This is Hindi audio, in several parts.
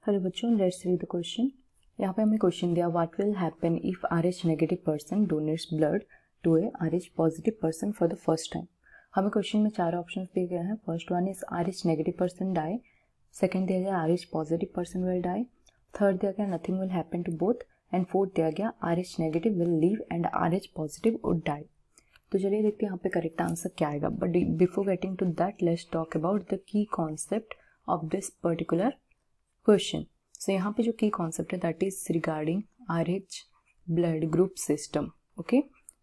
हेलो बच्चों, लेट्स रीड द क्वेश्चन। यहाँ पे हमें क्वेश्चन दिया, what will happen if RH negative person donates blood to a RH positive person for the first time. हमें क्वेश्चन में 4 ऑप्शंस दिए गए हैं। First one is RH negative person die, second दिया गया RH positive person will die, third दिया गया nothing will happen to both, and fourth दिया गया RH negative will live and RH positive would die. तो चलिए देखते हैं यहाँ पे करेक्ट आंसर क्या आएगा। But before getting to that let's talk about the key concept of this particular question. So यहाँ पे जो की कॉन्सेप्ट है that is regarding RH blood group system. Okay,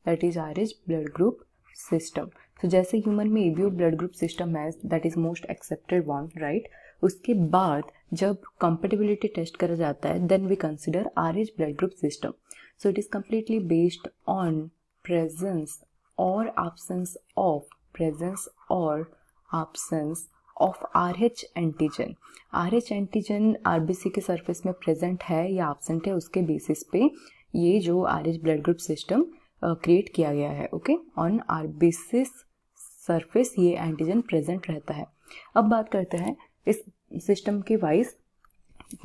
that is RH blood group system. तो जैसे ह्यूमन में ABO ब्लड ग्रुप सिस्टम है, that is most accepted one, right. उसके बाद जब कंपेटिबिलिटी टेस्ट करा जाता है then we consider RH blood group system. So it is completely based on presence और absence of RH antigen. RH antigen RBC के सरफेस में प्रेजेंट है या एब्सेंट है, उसके बेसिस पे ये जो RH blood group system create किया गया है। ओके, ऑन RBC सरफेस ये एंटीजन प्रेजेंट रहता है। अब बात करते हैं इस सिस्टम के वाइज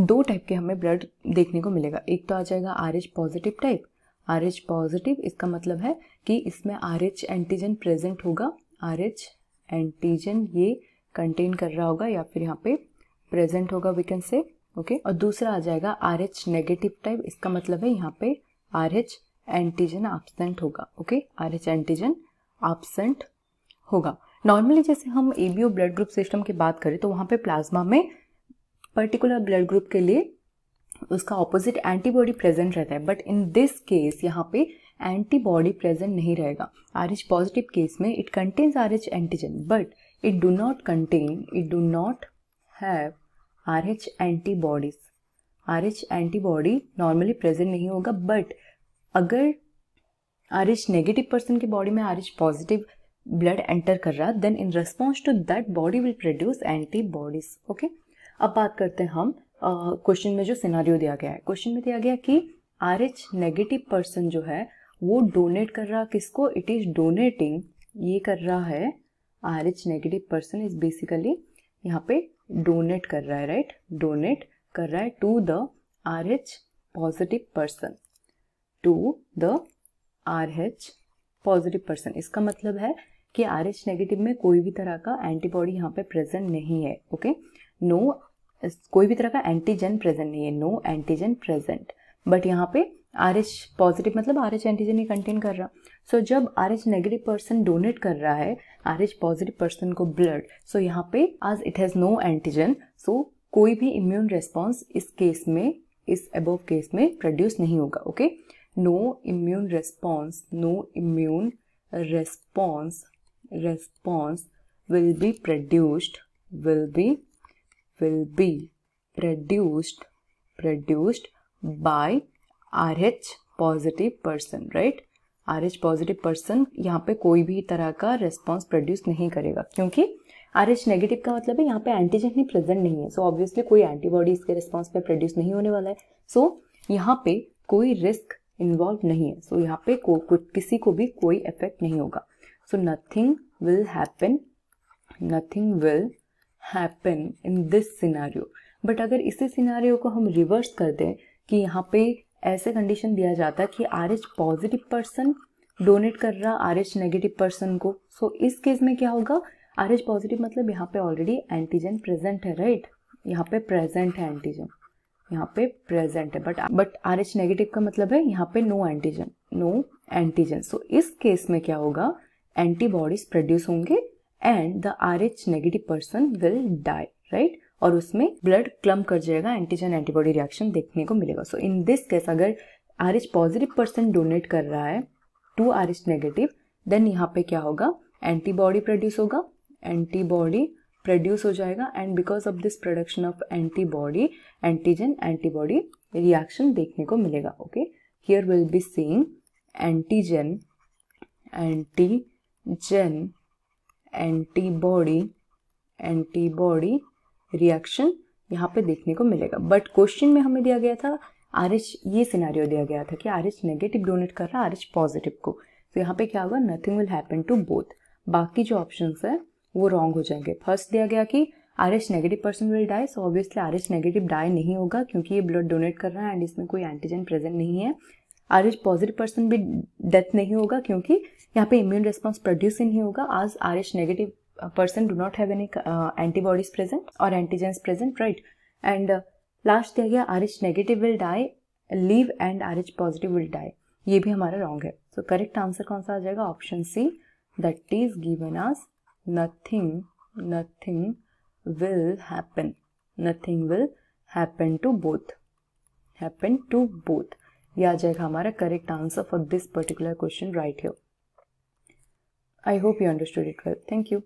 2 टाइप के हमें ब्लड देखने को मिलेगा। एक तो आ जाएगा RH positive type. RH positive इसका मतलब है कि इसमें RH एंटीजन प्रेजेंट होगा, RH एंटीजन ये कंटेन कर रहा होगा या फिर यहाँ पे प्रेजेंट होगा, वी कैन से। ओके, और दूसरा आ जाएगा RH नेगेटिव टाइप। इसका मतलब है यहाँ पे RH एंटीजन एब्सेंट होगा। ओके, RH एंटीजन एब्सेंट होगा। नॉर्मली जैसे हम ABO ब्लड ग्रुप सिस्टम की बात करें तो वहाँ पे प्लाज्मा में पर्टिकुलर ब्लड ग्रुप के लिए उसका ऑपोजिट एंटीबॉडी प्रेजेंट रहता है, बट इन दिस केस यहाँ पे एंटीबॉडी प्रेजेंट नहीं रहेगा। RH पॉजिटिव केस में it contains RH antigen but it do not have RH antibodies। RH antibody normally present नहीं होगा, बट अगर RH नेगेटिव पर्सन की बॉडी में RH पॉजिटिव ब्लड एंटर कर रहा then in response to that body will produce antibodies. Okay, अब बात करते हैं हम क्वेश्चन में जो सिनारियो दिया गया है। क्वेश्चन में दिया गया कि RH नेगेटिव पर्सन जो है वो डोनेट कर रहा किसको, इट इज डोनेटिंग, ये कर रहा है RH negative person is basically यहाँ पे डोनेट कर रहा है, राइट, डोनेट कर रहा है to the RH positive person, to the RH positive person. इसका मतलब है कि RH नेगेटिव में कोई भी तरह का एंटीबॉडी यहाँ पे प्रेजेंट नहीं है। ओके, नो, कोई भी तरह का एंटीजन प्रेजेंट नहीं है, नो एंटीजन प्रेजेंट, बट यहाँ पे RH पॉजिटिव मतलब RH एंटीजन ही कंटेन कर रहा। सो जब RH नेगेटिव पर्सन डोनेट कर रहा है RH पॉजिटिव पर्सन को ब्लड, सो यहाँ पे आज इट हैज नो एंटीजन, सो कोई भी इम्यून रेस्पॉन्स इस केस में, इस अबव केस में प्रोड्यूस नहीं होगा। Okay, no immune response will be produced by RH positive person, right. RH positive person यहाँ पे कोई भी तरह का रेस्पॉन्स प्रोड्यूस नहीं करेगा, क्योंकि RH नेगेटिव का मतलब है यहाँ पे एंटीजन ही प्रेजेंट नहीं है, सो ऑब्वियसली कोई एंटीबॉडी इसके रिस्पॉन्स पे प्रोड्यूस नहीं होने वाला है। सो यहाँ पे कोई रिस्क इन्वॉल्व नहीं है, सो यहाँ पे किसी को भी कोई इफेक्ट नहीं होगा। So nothing will happen in this scenario. But अगर इसी सिनारियो को हम रिवर्स कर दें कि यहाँ पे ऐसे कंडीशन दिया जाता है कि RH पॉजिटिव पर्सन डोनेट कर रहा RH नेगेटिव पर्सन को, सो इस केस में क्या होगा, RH पॉजिटिव मतलब यहाँ पे ऑलरेडी एंटीजन प्रेजेंट है, राइट, यहाँ पे प्रेजेंट है एंटीजन, यहाँ पे प्रेजेंट है, बट RH नेगेटिव का मतलब है यहाँ पे नो एंटीजन। सो इस केस में क्या होगा, एंटीबॉडीज प्रोड्यूस होंगे and the RH negative person will die, right, और उसमें ब्लड क्लम कर जाएगा, एंटीजन एंटीबॉडी रिएक्शन देखने को मिलेगा। सो इन दिस केस अगर RH पॉजिटिव पर्सन डोनेट कर रहा है टू RH नेगेटिव, देन यहाँ पे क्या होगा, एंटीबॉडी प्रोड्यूस होगा, एंटीबॉडी प्रोड्यूस हो जाएगा and because of this production of antibody antigen antibody reaction देखने को मिलेगा। Okay, here will be seeing antigen antibody reaction यहाँ पे देखने को मिलेगा। बट क्वेश्चन में हमें दिया गया था RH, ये सिनेरियो दिया गया था कि RH नेगेटिव डोनेट कर रहा है RH पॉजिटिव को, तो यहाँ पे क्या होगा, nothing will happen to both. बाकी जो ऑप्शंस है वो रॉन्ग हो जाएंगे। फर्स्ट दिया गया कि RH negative person will die, so obviously RH negative die नहीं होगा क्योंकि ये ब्लड डोनेट कर रहा है एंड इसमें कोई एंटीजन प्रेजेंट नहीं है। RH पॉजिटिव पर्सन भी डेथ नहीं होगा क्योंकि यहाँ पे इम्यून रिस्पॉन्स प्रोड्यूस ही नहीं होगा, आज RH negative person do not have any antibodies present or antigens present, right? And last दिया गया RH negative will die, live and RH positive will die, ये भी हमारा रॉन्ग है। सो करेक्ट आंसर कौन सा आ जाएगा? Option C, that is given as nothing will happen, nothing will happen to both, ये आ जाएगा हमारा correct answer for this particular question right here. I hope you understood it well. Thank you.